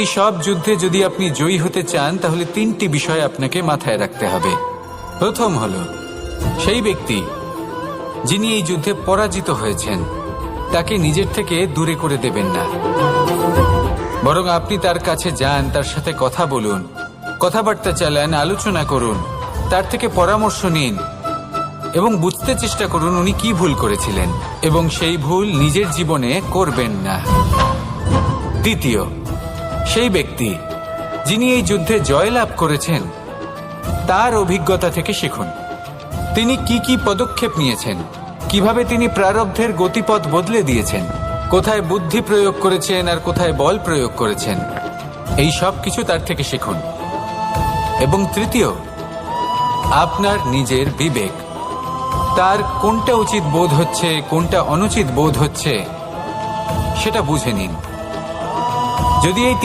এই সব যুদ্ধে যদি আপনি জয়ী হতে চান তাহলে তিনটি বিষয় আপনাকে মাথায় রাখতে হবে। প্রথম হলো, সেই ব্যক্তি যিনি এই যুদ্ধে পরাজিত হয়েছেন তাকে নিজের থেকে দূরে করে দেবেন না, বরং আপনি তার কাছে যান, তার সাথে কথা বলুন, কথাবার্তা চালান, আলোচনা করুন, তার থেকে পরামর্শ নিন এবং বুঝতে চেষ্টা করুন উনি কি ভুল করেছিলেন এবং সেই ভুল নিজের জীবনে করবেন না। দ্বিতীয়, সেই ব্যক্তি যিনি এই যুদ্ধে জয়লাভ করেছেন তার অভিজ্ঞতা থেকে শিখুন। তিনি কি কি পদক্ষেপ নিয়েছেন, কিভাবে তিনি প্রারব্ধের গতিপথ বদলে দিয়েছেন, কোথায় বুদ্ধি প্রয়োগ করেছেন আর কোথায় বল প্রয়োগ করেছেন, এই সব কিছু তার থেকে শিখুন। এবং তৃতীয়, আপনার নিজের বিবেক, তার কোনটা উচিত বোধ হচ্ছে কোনটা অনুচিত বোধ হচ্ছে সেটা বুঝে নিন। যদি এই